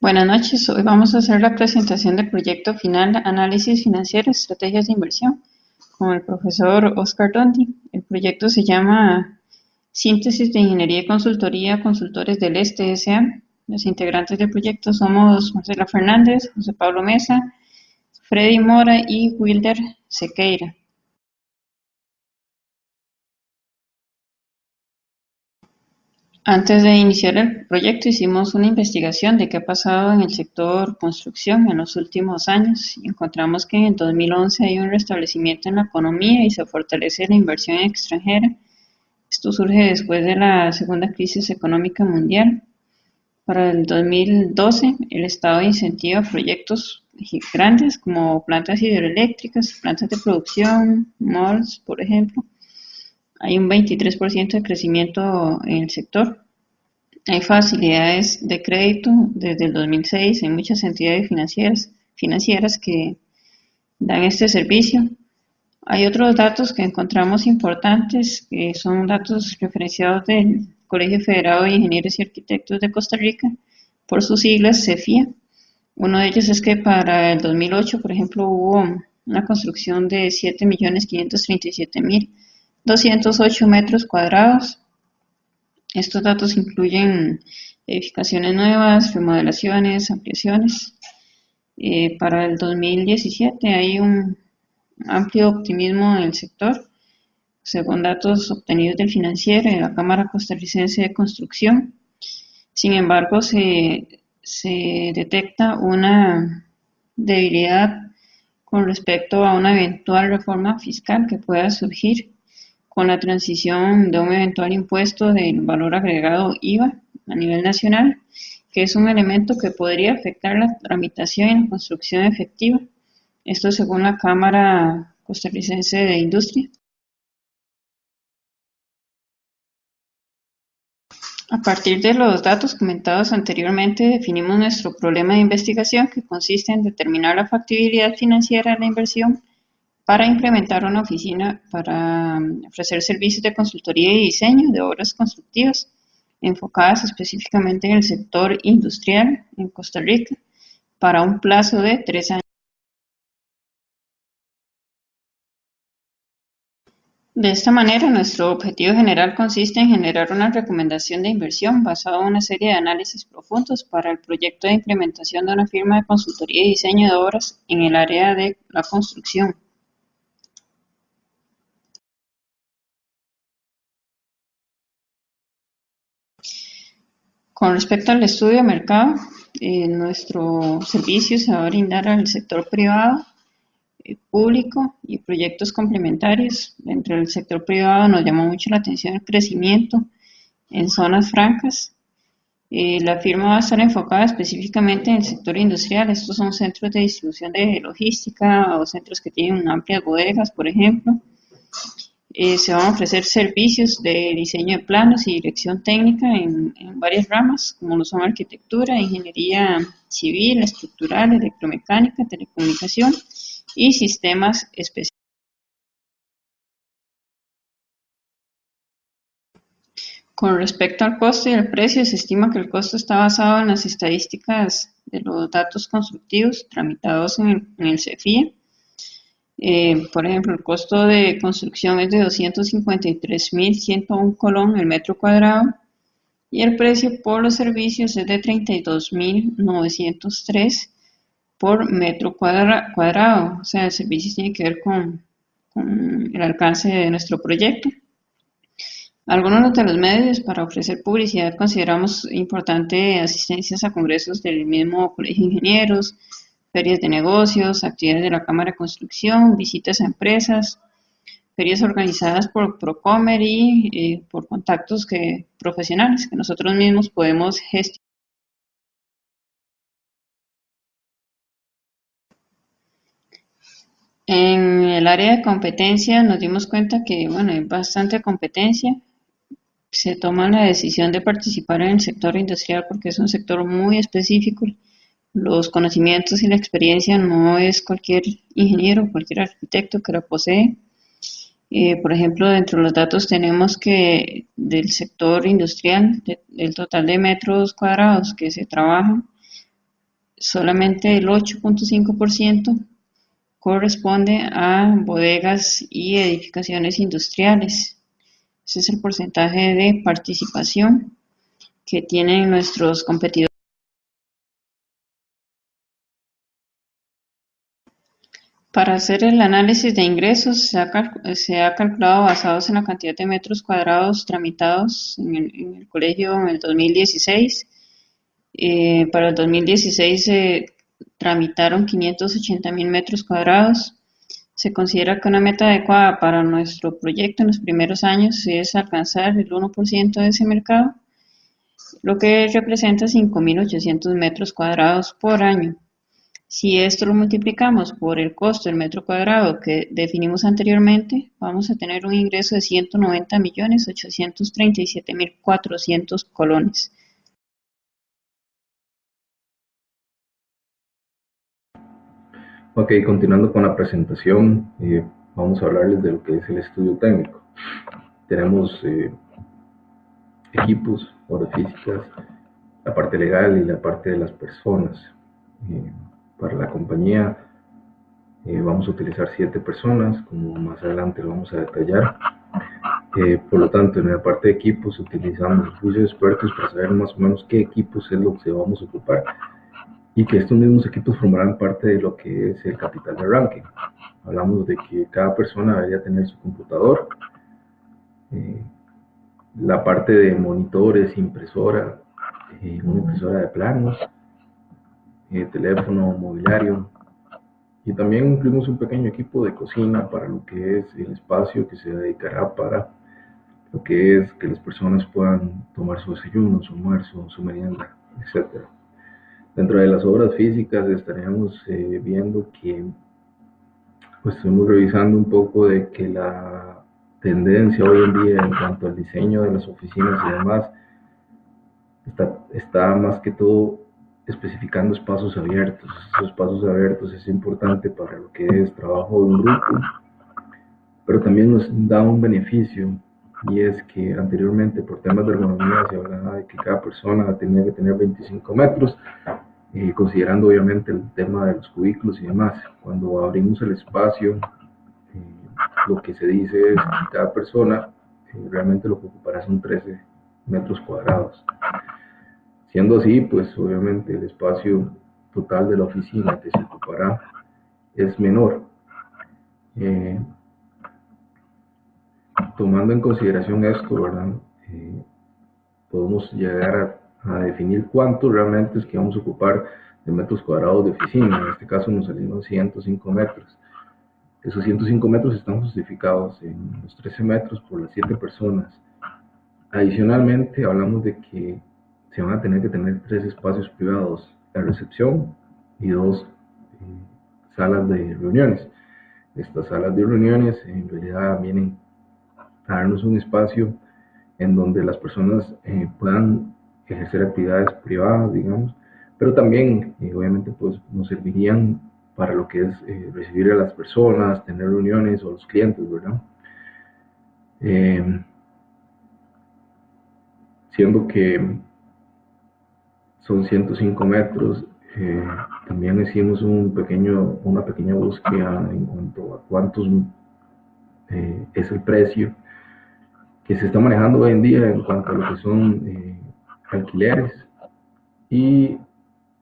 Buenas noches, hoy vamos a hacer la presentación del proyecto final Análisis Financiero, Estrategias de Inversión con el profesor Oscar Dondi. El proyecto se llama Síntesis de Ingeniería y Consultoría Consultores del Este S.A. Los integrantes del proyecto somos Marcela Fernández, José Pablo Mesa, Freddy Mora y Wilder Sequeira. Antes de iniciar el proyecto hicimos una investigación de qué ha pasado en el sector construcción en los últimos años y encontramos que en el 2011 hay un restablecimiento en la economía y se fortalece la inversión extranjera. Esto surge después de la segunda crisis económica mundial. Para el 2012 el Estado incentiva proyectos grandes como plantas hidroeléctricas, plantas de producción, malls, por ejemplo. Hay un 23% de crecimiento en el sector. Hay facilidades de crédito desde el 2006 en muchas entidades financieras que dan este servicio. Hay otros datos que encontramos importantes, que son datos referenciados del Colegio Federado de Ingenieros y Arquitectos de Costa Rica, por sus siglas CEFIA. Uno de ellos es que para el 2008, por ejemplo, hubo una construcción de 7.537.208 metros cuadrados. Estos datos incluyen edificaciones nuevas, remodelaciones, ampliaciones. Para el 2017 hay un amplio optimismo en el sector, según datos obtenidos del Financiero y de la Cámara Costarricense de Construcción. Sin embargo, se detecta una debilidad con respecto a una eventual reforma fiscal que pueda surgir con la transición de un eventual impuesto del valor agregado IVA a nivel nacional, que es un elemento que podría afectar la tramitación y la construcción efectiva. Esto según la Cámara Costarricense de Industria. A partir de los datos comentados anteriormente, definimos nuestro problema de investigación, que consiste en determinar la factibilidad financiera de la inversión para implementar una oficina para ofrecer servicios de consultoría y diseño de obras constructivas enfocadas específicamente en el sector industrial en Costa Rica para un plazo de 3 años. De esta manera, nuestro objetivo general consiste en generar una recomendación de inversión basada en una serie de análisis profundos para el proyecto de implementación de una firma de consultoría y diseño de obras en el área de la construcción. Con respecto al estudio de mercado, nuestro servicio se va a brindar al sector privado, público y proyectos complementarios. Dentro del sector privado nos llamó mucho la atención el crecimiento en zonas francas. La firma va a estar enfocada específicamente en el sector industrial. Estos son centros de distribución de logística o centros que tienen amplias bodegas, por ejemplo. Se van a ofrecer servicios de diseño de planos y dirección técnica en varias ramas, como lo son arquitectura, ingeniería civil, estructural, electromecánica, telecomunicación y sistemas especiales. Con respecto al costo y al precio, se estima que el costo está basado en las estadísticas de los datos constructivos tramitados en el CEFIA. Por ejemplo, el costo de construcción es de 253.101 colón el metro cuadrado y el precio por los servicios es de 32.903 por metro cuadrado. O sea, el servicio tiene que ver con el alcance de nuestro proyecto. Algunos de los medios para ofrecer publicidad consideramos importante asistencias a congresos del mismo Colegio de Ingenieros, ferias de negocios, actividades de la Cámara de Construcción, visitas a empresas, ferias organizadas por Procomer y por contactos profesionales que nosotros mismos podemos gestionar. En el área de competencia nos dimos cuenta que bueno, hay bastante competencia. Se toma la decisión de participar en el sector industrial porque es un sector muy específico. Los conocimientos y la experiencia no es cualquier ingeniero, cualquier arquitecto que la posee. Por ejemplo, dentro de los datos tenemos que del sector industrial, del total de metros cuadrados que se trabajan, solamente el 8.5% corresponde a bodegas y edificaciones industriales. Ese es el porcentaje de participación que tienen nuestros competidores. Para hacer el análisis de ingresos se ha calculado basados en la cantidad de metros cuadrados tramitados en el colegio en el 2016. Para el 2016 se tramitaron 580.000 metros cuadrados. Se considera que una meta adecuada para nuestro proyecto en los primeros años es alcanzar el 1% de ese mercado, lo que representa 5.800 metros cuadrados por año. Si esto lo multiplicamos por el costo del metro cuadrado que definimos anteriormente, vamos a tener un ingreso de 190.837.400 colones. Ok, continuando con la presentación, vamos a hablarles de lo que es el estudio técnico. Tenemos equipos, horas físicas, la parte legal y la parte de las personas. Para la compañía vamos a utilizar 7 personas, como más adelante lo vamos a detallar. Por lo tanto, en la parte de equipos utilizamos el juicio de expertos para saber más o menos qué equipos es lo que vamos a ocupar y que estos mismos equipos formarán parte de lo que es el capital de arranque. Hablamos de que cada persona debería tener su computador, la parte de monitores, impresora, una impresora de planos, teléfono, mobiliario, y también incluimos un pequeño equipo de cocina para lo que es el espacio que se dedicará para lo que es que las personas puedan tomar su desayuno, su almuerzo, su merienda, etc. Dentro de las obras físicas estaríamos viendo que pues estuvimos revisando un poco de que la tendencia hoy en día en cuanto al diseño de las oficinas y demás está más que todo especificando espacios abiertos. Esos espacios abiertos es importante para lo que es trabajo de un grupo, pero también nos da un beneficio, y es que anteriormente por temas de ergonomía se hablaba de que cada persona tenía que tener 25 metros, considerando obviamente el tema de los cubículos y demás. Cuando abrimos el espacio, lo que se dice es que cada persona realmente lo que ocupará son 13 metros cuadrados. Siendo así, pues obviamente el espacio total de la oficina que se ocupará es menor. Tomando en consideración esto, ¿verdad? Podemos llegar a definir cuánto realmente es que vamos a ocupar de metros cuadrados de oficina. En este caso nos salieron 105 metros. Esos 105 metros están justificados en los 13 metros por las 7 personas. Adicionalmente, hablamos de que se van a tener que tener 3 espacios privados, la recepción y 2 salas de reuniones. Estas salas de reuniones en realidad vienen a darnos un espacio en donde las personas puedan ejercer actividades privadas, digamos, pero también obviamente pues nos servirían para lo que es recibir a las personas, tener reuniones o a los clientes, ¿verdad? Siendo que son 105 metros, también hicimos una pequeña búsqueda en cuanto a cuántos es el precio que se está manejando hoy en día en cuanto a lo que son alquileres, y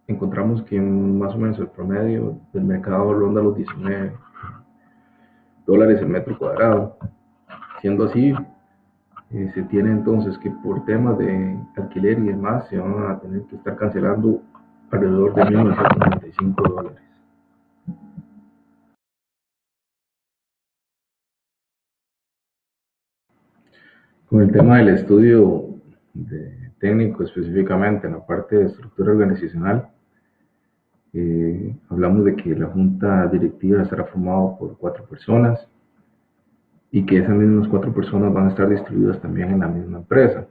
encontramos que más o menos el promedio del mercado ronda los $19 el metro cuadrado. Siendo así, se tiene entonces que por temas de alquiler y demás se van a tener que estar cancelando alrededor de $1.995. Con el tema del estudio técnico específicamente en la parte de estructura organizacional, hablamos de que la junta directiva estará formada por 4 personas y que esas mismas 4 personas van a estar distribuidas también en la misma empresa.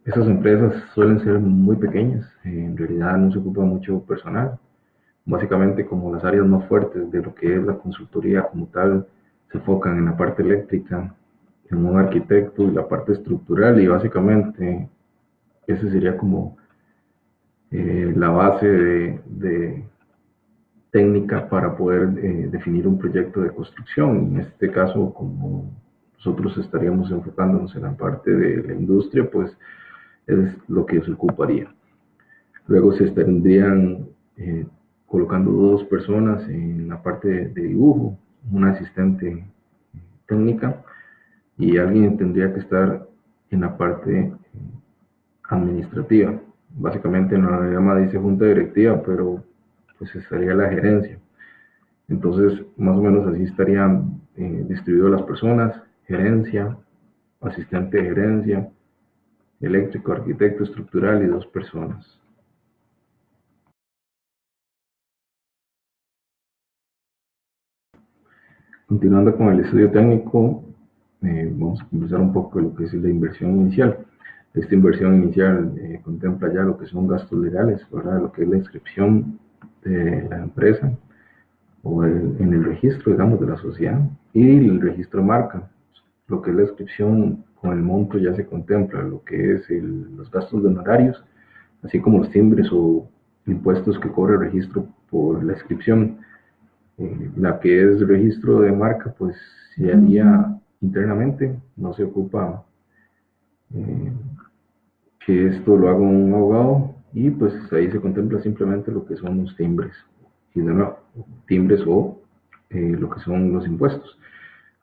Esas empresas suelen ser muy pequeñas, en realidad no se ocupa mucho personal. Básicamente, como las áreas más fuertes de lo que es la consultoría como tal se enfocan en la parte eléctrica, en un arquitecto y la parte estructural, y básicamente ese sería como la base de técnica para poder definir un proyecto de construcción. En este caso, como nosotros estaríamos enfocándonos en la parte de la industria, pues es lo que se ocuparía. Luego se estarían colocando dos personas en la parte de dibujo, una asistente técnica y alguien tendría que estar en la parte administrativa. Básicamente en la llama dice junta directiva, pero pues estaría la gerencia. Entonces, más o menos así estarían distribuidas las personas: gerencia, asistente de gerencia, eléctrico, arquitecto estructural y dos personas. Continuando con el estudio técnico, vamos a conversar un poco de lo que es la inversión inicial. Esta inversión inicial contempla ya lo que son gastos legales, ¿verdad? Lo que es la inscripción de la empresa o en el registro, digamos, de la sociedad y el registro de marca. Lo que es la inscripción con el monto ya se contempla lo que es los gastos de honorarios, así como los timbres o impuestos que cobra el registro por la inscripción. La que es registro de marca, pues se haría internamente, no se ocupa eh, que esto lo haga un abogado y pues ahí se contempla simplemente lo que son los timbres y de nuevo, timbres o lo que son los impuestos.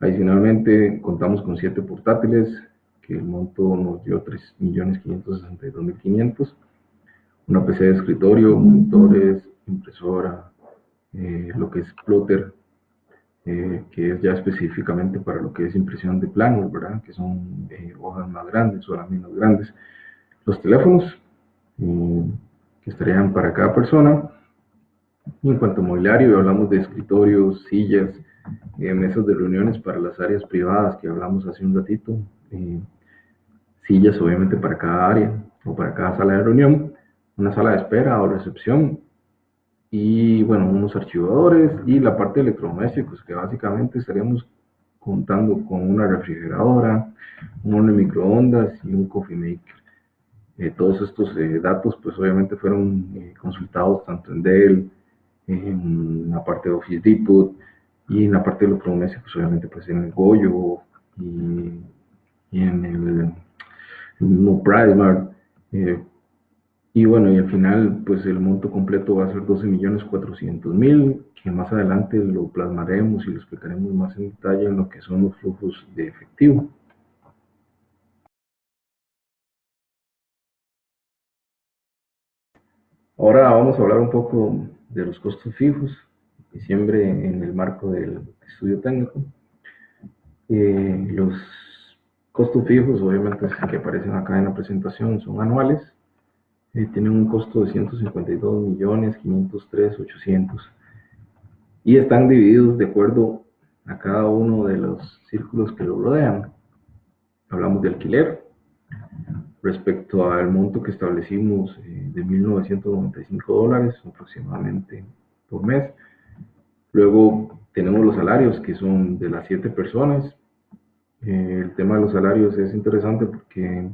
Adicionalmente contamos con 7 portátiles que el monto nos dio 3.562.500, una PC de escritorio, monitores, impresora, lo que es plotter, que es ya específicamente para lo que es impresión de planos, ¿verdad? Que son hojas más grandes o láminas grandes. Los teléfonos, que estarían para cada persona. Y en cuanto a mobiliario, hablamos de escritorios, sillas, mesas de reuniones para las áreas privadas que hablamos hace un ratito, sillas obviamente para cada área o para cada sala de reunión, una sala de espera o recepción, y bueno, unos archivadores y la parte de electrodomésticos, que básicamente estaríamos contando con una refrigeradora, un horno de microondas y un coffee maker. Todos estos datos pues obviamente fueron consultados tanto en Dell, en la parte de Office Depot y en la parte de electrodomésticos obviamente pues en el Goyo y en el mismo Primark. Y bueno, y al final, pues el monto completo va a ser 12.400.000, que más adelante lo plasmaremos y lo explicaremos más en detalle en lo que son los flujos de efectivo. Ahora vamos a hablar un poco de los costos fijos, siempre en el marco del estudio técnico. Los costos fijos, obviamente, que aparecen acá en la presentación, son anuales. Tienen un costo de 152.503.800 y están divididos de acuerdo a cada uno de los círculos que lo rodean. Hablamos de alquiler respecto al monto que establecimos de $1.995 aproximadamente por mes. Luego tenemos los salarios, que son de las 7 personas. El tema de los salarios es interesante porque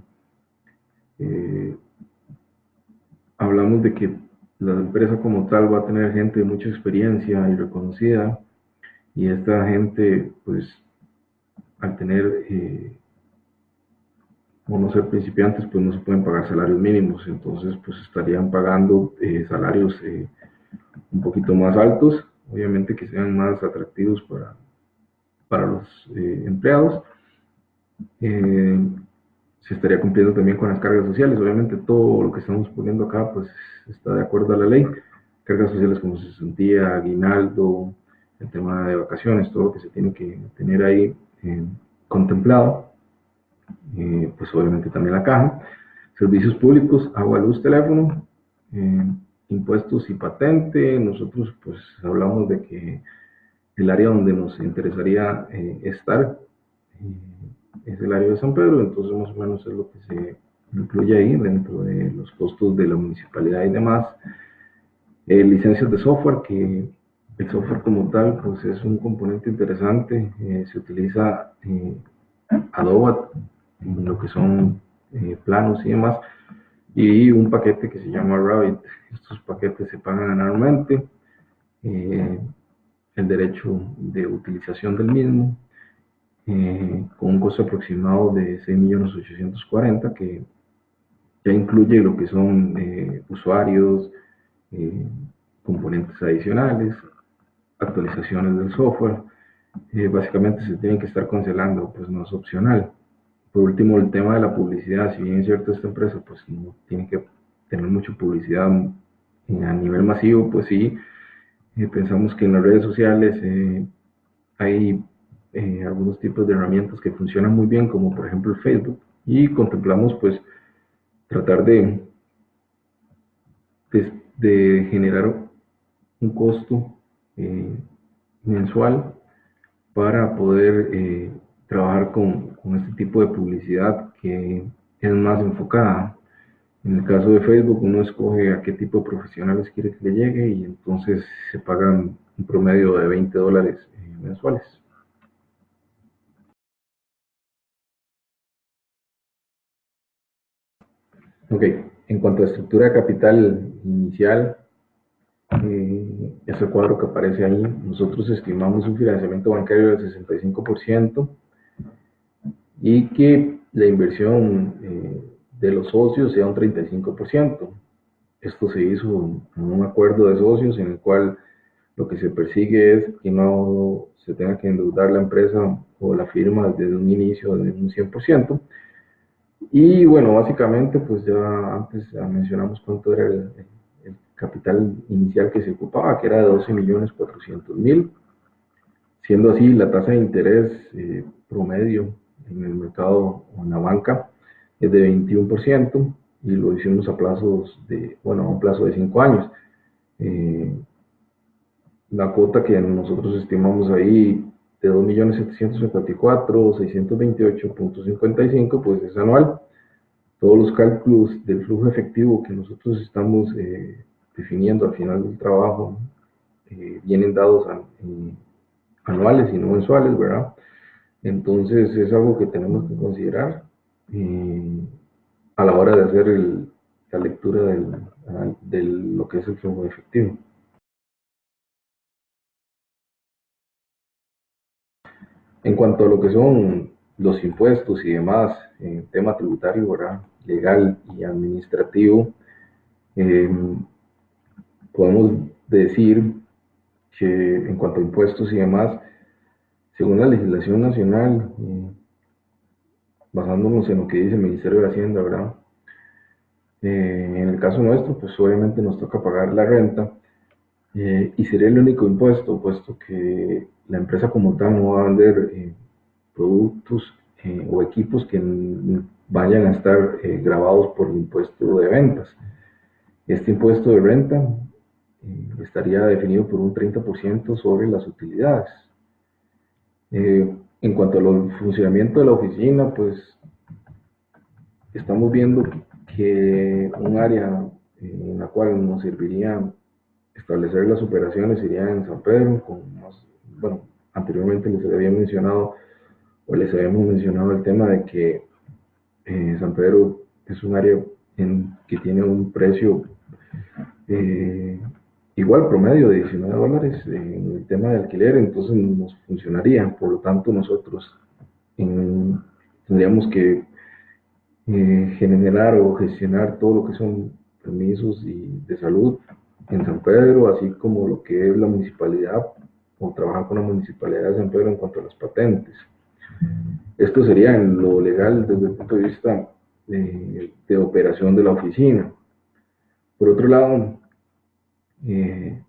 hablamos de que la empresa como tal va a tener gente de mucha experiencia y reconocida, y esta gente pues al tener o no ser principiantes pues no se pueden pagar salarios mínimos, entonces pues estarían pagando salarios un poquito más altos, obviamente que sean más atractivos para los empleados. Se estaría cumpliendo también con las cargas sociales. Obviamente todo lo que estamos poniendo acá pues está de acuerdo a la ley. Cargas sociales como cesantía, aguinaldo, el tema de vacaciones, todo lo que se tiene que tener ahí contemplado. Pues obviamente también la caja. Servicios públicos, agua, luz, teléfono, impuestos y patente. Nosotros pues hablamos de que el área donde nos interesaría estar es el área de San Pedro, entonces más o menos es lo que se incluye ahí dentro de los costos de la municipalidad y demás. Licencias de software, que el software como tal pues es un componente interesante. Se utiliza Adobe en lo que son planos y demás, y un paquete que se llama Rabbit. Estos paquetes se pagan anualmente, el derecho de utilización del mismo, con un costo aproximado de 6.840.000, que ya incluye lo que son usuarios, eh, componentes adicionales, actualizaciones del software. Básicamente se tienen que estar cancelando, pues no es opcional. Por último, el tema de la publicidad. Si bien es cierto, esta empresa pues no tiene que tener mucha publicidad a nivel masivo, pues sí, pensamos que en las redes sociales hay algunos tipos de herramientas que funcionan muy bien, como por ejemplo el Facebook, y contemplamos pues tratar de generar un costo eh, mensual para poder trabajar con este tipo de publicidad que es más enfocada. En el caso de Facebook, uno escoge a qué tipo de profesionales quiere que le llegue y entonces se pagan un promedio de $20 mensuales. Ok, en cuanto a estructura de capital inicial, es el cuadro que aparece ahí. Nosotros estimamos un financiamiento bancario del 65% y que la inversión de los socios sea un 35%. Esto se hizo en un acuerdo de socios en el cual lo que se persigue es que no se tenga que endeudar la empresa o la firma desde un inicio de un 100%. Y bueno, básicamente, pues ya antes mencionamos cuánto era el capital inicial que se ocupaba, que era de 12.400.000, siendo así la tasa de interés promedio en el mercado o en la banca es de 21% y lo hicimos a plazos de, bueno, a un plazo de 5 años. Eh, la cuota que nosotros estimamos ahí de 2.754.628.55, pues es anual. Todos los cálculos del flujo efectivo que nosotros estamos definiendo al final del trabajo vienen dados anuales y no mensuales, ¿verdad? Entonces es algo que tenemos que considerar a la hora de hacer la lectura de lo que es el flujo efectivo. En cuanto a lo que son los impuestos y demás, tema tributario, ¿verdad? Legal y administrativo, eh, podemos decir que en cuanto a impuestos y demás, según la legislación nacional, basándonos en lo que dice el Ministerio de Hacienda, ¿verdad? En el caso nuestro, pues obviamente nos toca pagar la renta y sería el único impuesto, puesto que la empresa como tal no va a vender productos o equipos que vayan a estar grabados por el impuesto de ventas. Este impuesto de renta estaría definido por un 30% sobre las utilidades. En cuanto al funcionamiento de la oficina, pues estamos viendo que un área en la cual nos serviría establecer las operaciones sería en San Pedro, bueno, anteriormente les habíamos mencionado el tema de que San Pedro es un área que tiene un precio eh, igual promedio de $19 en el tema de alquiler, entonces nos funcionaría. Por lo tanto, nosotros tendríamos que generar o gestionar todo lo que son permisos de salud en San Pedro, así como lo que es la municipalidad o trabajar con la municipalidad de San Pedro en cuanto a las patentes. Esto sería en lo legal desde el punto de vista de operación de la oficina. Por otro lado, eh,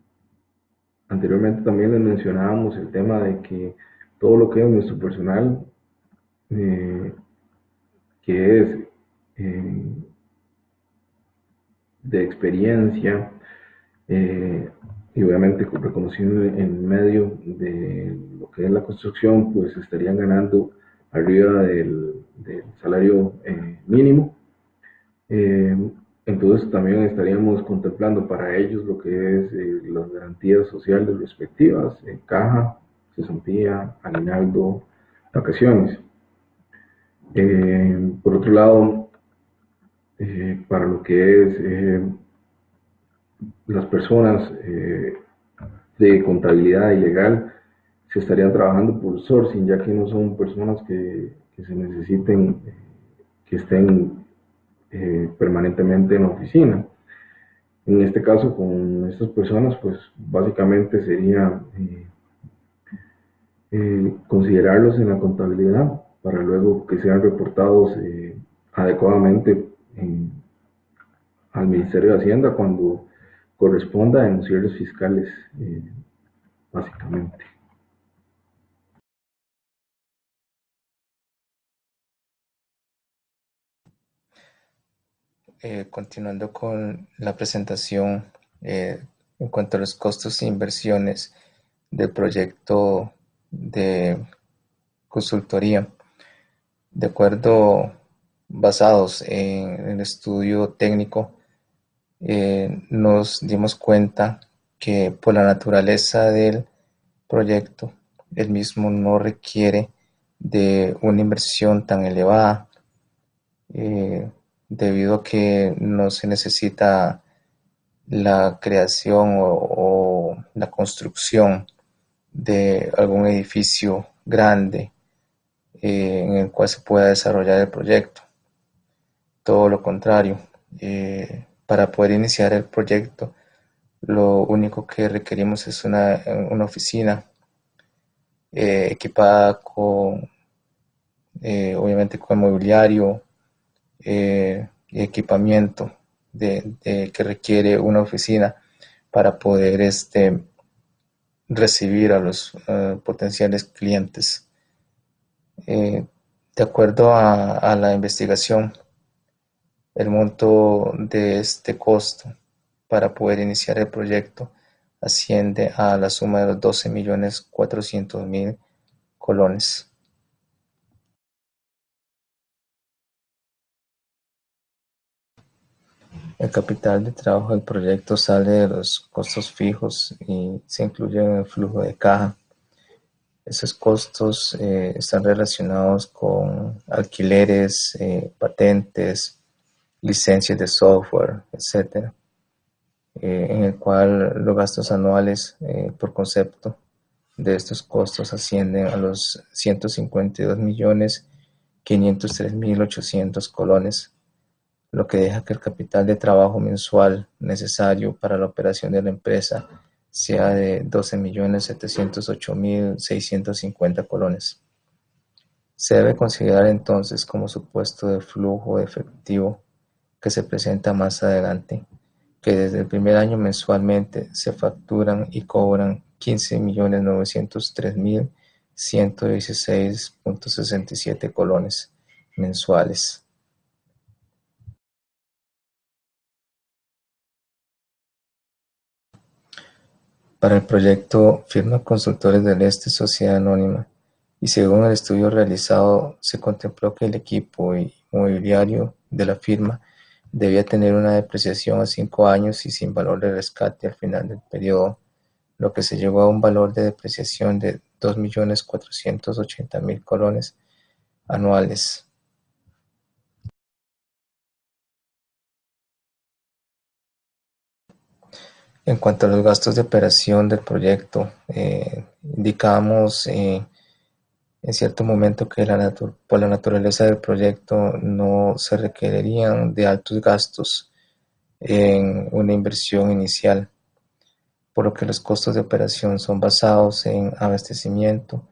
anteriormente también les mencionábamos el tema de que todo lo que es nuestro personal, eh, que es de experiencia y obviamente reconocido en medio de lo que es la construcción, pues estarían ganando arriba del salario mínimo. Eh, entonces también estaríamos contemplando para ellos lo que es las garantías sociales respectivas, caja, cesantía, aguinaldo, vacaciones. Por otro lado, para lo que es las personas de contabilidad y legal se estarían trabajando por sourcing, ya que no son personas que se necesiten, que estén permanentemente en la oficina. En este caso, con estas personas, pues básicamente sería considerarlos en la contabilidad para luego que sean reportados adecuadamente al Ministerio de Hacienda cuando corresponda a denunciarles fiscales, básicamente. Continuando con la presentación en cuanto a los costos e inversiones del proyecto de consultoría, de acuerdo, basados en el estudio técnico, nos dimos cuenta que por la naturaleza del proyecto, el mismo no requiere de una inversión tan elevada, debido a que no se necesita la creación o la construcción de algún edificio grande en el cual se pueda desarrollar el proyecto. Todo lo contrario, para poder iniciar el proyecto, lo único que requerimos es una oficina equipada con, obviamente, con mobiliario y equipamiento que requiere una oficina para poder recibir a los potenciales clientes. De acuerdo a la investigación, el monto de este costo para poder iniciar el proyecto asciende a la suma de los 12.400.000 colones. El capital de trabajo del proyecto sale de los costos fijos y se incluye en el flujo de caja. Esos costos están relacionados con alquileres, patentes, licencias de software, etc., en el cual los gastos anuales por concepto de estos costos ascienden a los 152.503.800 colones, lo que deja que el capital de trabajo mensual necesario para la operación de la empresa sea de 12.708.650 colones. Se debe considerar entonces como supuesto de flujo de efectivo que se presenta más adelante, que desde el primer año mensualmente se facturan y cobran 15.903.116.67 colones mensuales. Para el proyecto Firma Consultores del Este Sociedad Anónima, y según el estudio realizado, se contempló que el equipo inmobiliario de la firma debía tener una depreciación a 5 años y sin valor de rescate al final del periodo, lo que se llevó a un valor de depreciación de 2.480.000 colones anuales. En cuanto a los gastos de operación del proyecto, indicamos en cierto momento que por la naturaleza del proyecto no se requerirían de altos gastos en una inversión inicial, por lo que los costos de operación son basados en abastecimiento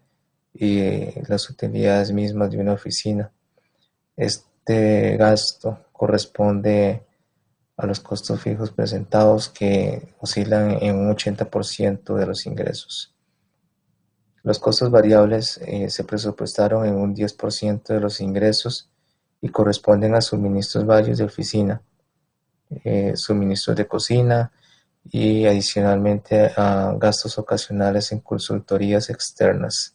y las utilidades mismas de una oficina. Este gasto corresponde a los costos fijos presentados, que oscilan en un 80% de los ingresos. Los costos variables se presupuestaron en un 10% de los ingresos y corresponden a suministros varios de oficina, suministros de cocina y adicionalmente a gastos ocasionales en consultorías externas.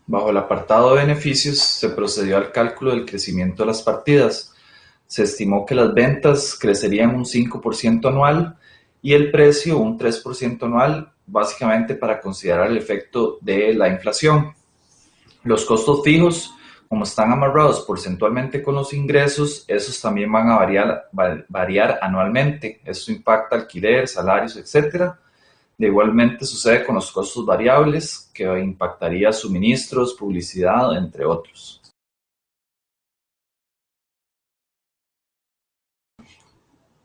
Bajo el apartado de beneficios, se procedió al cálculo del crecimiento de las partidas. Se estimó que las ventas crecerían un 5% anual y el precio un 3% anual básicamente para considerar el efecto de la inflación. Los costos fijos, como están amarrados porcentualmente con los ingresos, esos también van a variar anualmente. Eso impacta alquiler, salarios, etc. Igualmente sucede con los costos variables, que impactaría suministros, publicidad, entre otros.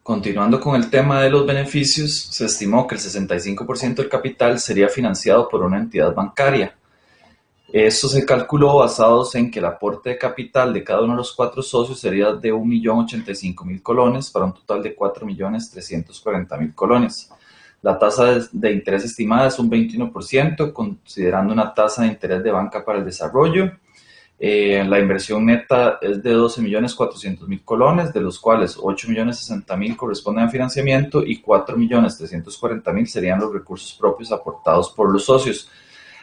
Continuando con el tema de los beneficios, se estimó que el 65% del capital sería financiado por una entidad bancaria. Esto se calculó basados en que el aporte de capital de cada uno de los 4 socios sería de 1.085.000 colones para un total de 4.340.000 colones. La tasa de interés estimada es un 21%, considerando una tasa de interés de banca para el desarrollo. La inversión neta es de 12.400.000 colones, de los cuales 8.060.000 corresponden a financiamiento y 4.340.000 serían los recursos propios aportados por los socios.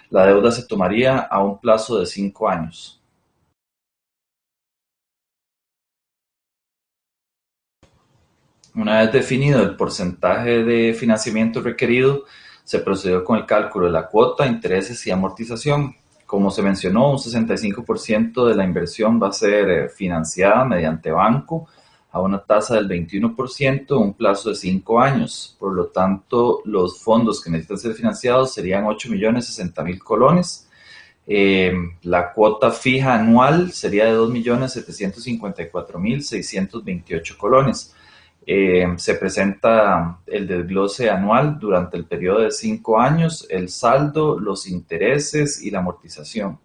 La deuda se tomaría a un plazo de 5 años. Una vez definido el porcentaje de financiamiento requerido, se procedió con el cálculo de la cuota, intereses y amortización. Como se mencionó, un 65% de la inversión va a ser financiada mediante banco a una tasa del 21%, un plazo de 5 años. Por lo tanto, los fondos que necesitan ser financiados serían 8.060.000 colones. La cuota fija anual sería de 2.754.628 colones. Se presenta el desglose anual durante el periodo de 5 años, el saldo, los intereses y la amortización.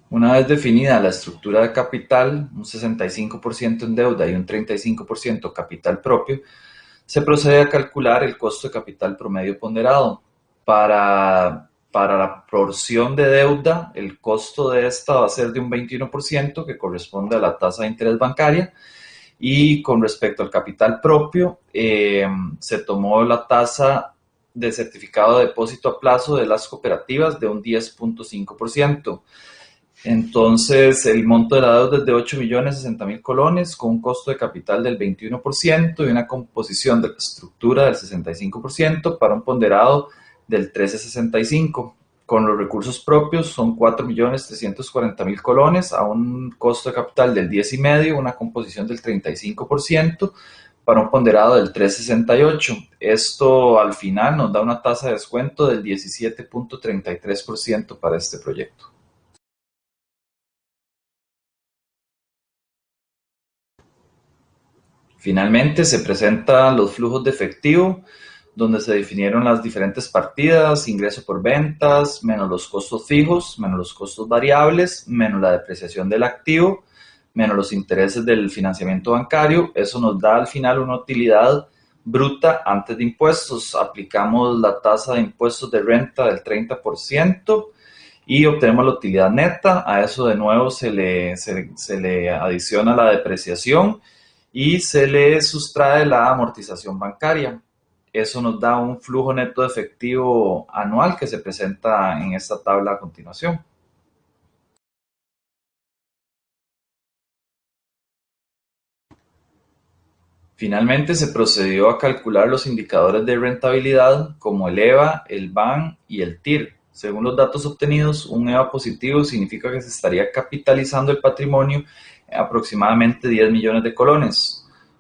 Una vez definida la estructura de capital, un 65% en deuda y un 35% capital propio, se procede a calcular el costo de capital promedio ponderado. Para la porción de deuda, el costo de esta va a ser de un 21%, que corresponde a la tasa de interés bancaria, y con respecto al capital propio, se tomó la tasa de certificado de depósito a plazo de las cooperativas de un 10.5%. Entonces, el monto de la deuda es de 8.060.000 colones, con un costo de capital del 21% y una composición de la estructura del 65% para un ponderado del 13.65%. Con los recursos propios son 4.340.000 colones a un costo de capital del 10,5%, una composición del 35% para un ponderado del 3.68%. Esto al final nos da una tasa de descuento del 17.33% para este proyecto. Finalmente se presentan los flujos de efectivo, donde se definieron las diferentes partidas: ingreso por ventas, menos los costos fijos, menos los costos variables, menos la depreciación del activo, menos los intereses del financiamiento bancario. Eso nos da al final una utilidad bruta antes de impuestos. Aplicamos la tasa de impuestos de renta del 30% y obtenemos la utilidad neta. A eso de nuevo se le adiciona la depreciación y se le sustrae la amortización bancaria. Eso nos da un flujo neto de efectivo anual que se presenta en esta tabla a continuación. Finalmente se procedió a calcular los indicadores de rentabilidad como el EVA, el BAN y el TIR. Según los datos obtenidos, un EVA positivo significa que se estaría capitalizando el patrimonio en aproximadamente 10 millones de colones.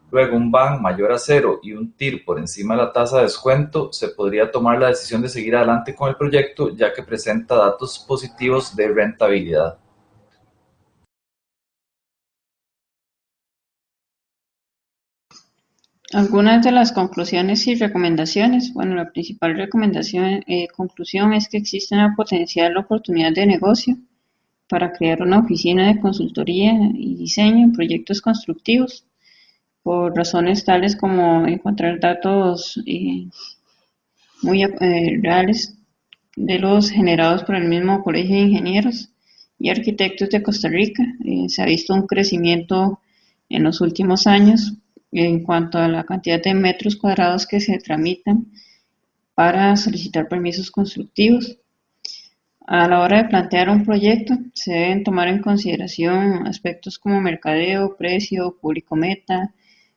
Luego, un BAN mayor a 0 y un TIR por encima de la tasa de descuento, se podría tomar la decisión de seguir adelante con el proyecto, ya que presenta datos positivos de rentabilidad. Algunas de las conclusiones y recomendaciones. Bueno, la principal conclusión es que existe una potencial oportunidad de negocio para crear una oficina de consultoría y diseño en proyectos constructivos, por razones tales como encontrar datos muy reales de los generados por el mismo Colegio de Ingenieros y Arquitectos de Costa Rica. Se ha visto un crecimiento en los últimos años en cuanto a la cantidad de metros cuadrados que se tramitan para solicitar permisos constructivos. A la hora de plantear un proyecto, se deben tomar en consideración aspectos como mercadeo, precio, público meta,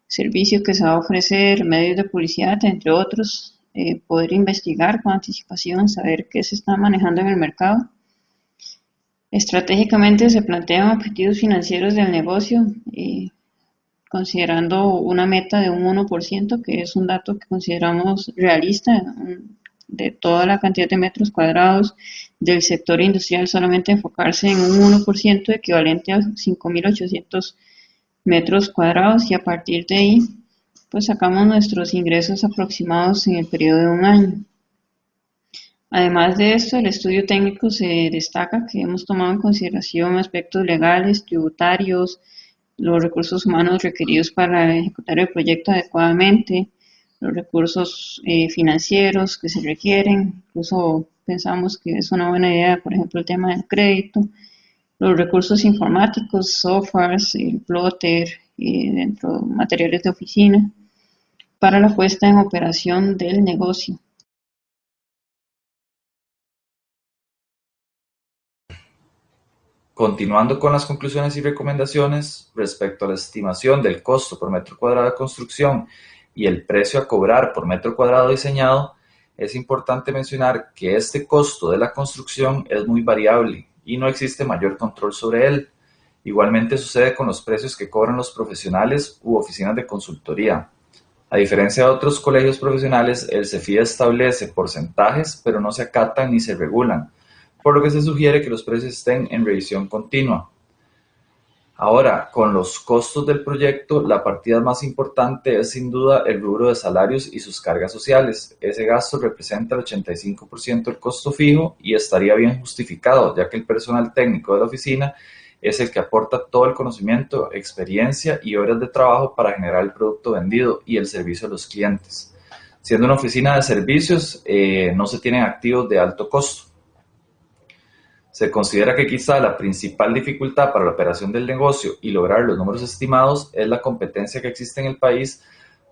servicio que se va a ofrecer, medios de publicidad, entre otros. Poder investigar con anticipación, saber qué se está manejando en el mercado. Estratégicamente se plantean objetivos financieros del negocio, considerando una meta de un 1%, que es un dato que consideramos realista, de toda la cantidad de metros cuadrados del sector industrial, solamente enfocarse en un 1% equivalente a 5.800 metros cuadrados, y a partir de ahí pues sacamos nuestros ingresos aproximados en el periodo de un año. Además de esto, el estudio técnico se destaca que hemos tomado en consideración aspectos legales, tributarios, los recursos humanos requeridos para ejecutar el proyecto adecuadamente, los recursos financieros que se requieren. Incluso pensamos que es una buena idea, por ejemplo, el tema del crédito, los recursos informáticos, softwares, el plotter, dentro de materiales de oficina, para la puesta en operación del negocio. Continuando con las conclusiones y recomendaciones respecto a la estimación del costo por metro cuadrado de construcción y el precio a cobrar por metro cuadrado diseñado, es importante mencionar que este costo de la construcción es muy variable y no existe mayor control sobre él. Igualmente sucede con los precios que cobran los profesionales u oficinas de consultoría. A diferencia de otros colegios profesionales, el CEFIDE establece porcentajes, pero no se acatan ni se regulan, por lo que se sugiere que los precios estén en revisión continua. Ahora, con los costos del proyecto, la partida más importante es sin duda el rubro de salarios y sus cargas sociales. Ese gasto representa el 85% del costo fijo y estaría bien justificado, ya que el personal técnico de la oficina es el que aporta todo el conocimiento, experiencia y horas de trabajo para generar el producto vendido y el servicio a los clientes. Siendo una oficina de servicios, no se tienen activos de alto costo. Se considera que quizá la principal dificultad para la operación del negocio y lograr los números estimados es la competencia que existe en el país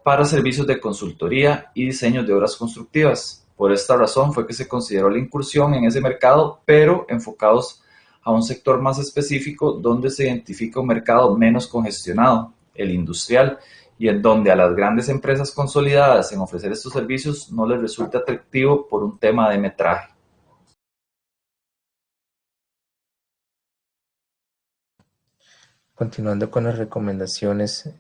para servicios de consultoría y diseños de obras constructivas. Por esta razón fue que se consideró la incursión en ese mercado, pero enfocados a un sector más específico donde se identifica un mercado menos congestionado, el industrial, y en donde a las grandes empresas consolidadas en ofrecer estos servicios no les resulta atractivo por un tema de metraje. Continuando con las recomendaciones,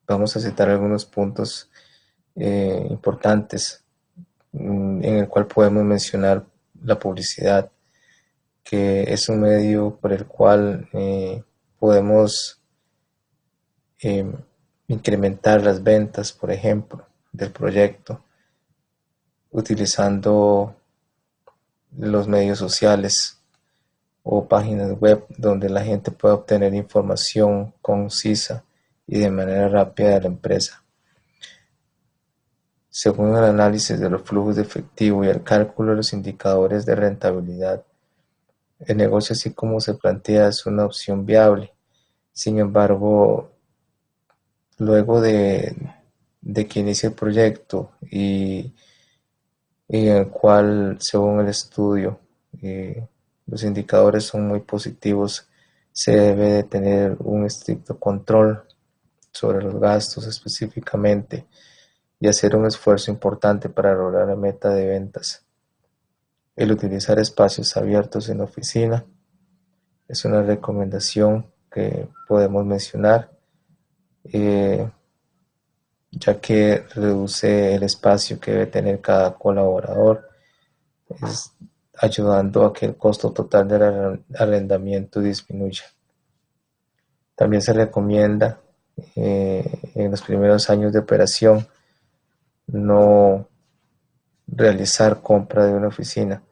vamos a citar algunos puntos importantes en el cual podemos mencionar la publicidad, que es un medio por el cual podemos incrementar las ventas, por ejemplo, del proyecto, utilizando los medios sociales o páginas web donde la gente pueda obtener información concisa y de manera rápida de la empresa. Según el análisis de los flujos de efectivo y el cálculo de los indicadores de rentabilidad, el negocio así como se plantea es una opción viable. Sin embargo, luego de que inicie el proyecto y en el cual, según el estudio, los indicadores son muy positivos, se debe de tener un estricto control sobre los gastos específicamente y hacer un esfuerzo importante para lograr la meta de ventas. El utilizar espacios abiertos en la oficina es una recomendación que podemos mencionar, ya que reduce el espacio que debe tener cada colaborador, ayudando a que el costo total del arrendamiento disminuya. También se recomienda en los primeros años de operación no realizar compra de una oficina,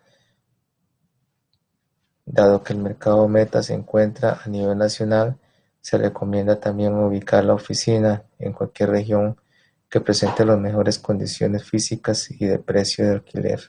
dado que el mercado meta se encuentra a nivel nacional. Se recomienda también ubicar la oficina en cualquier región que presente las mejores condiciones físicas y de precio de alquiler.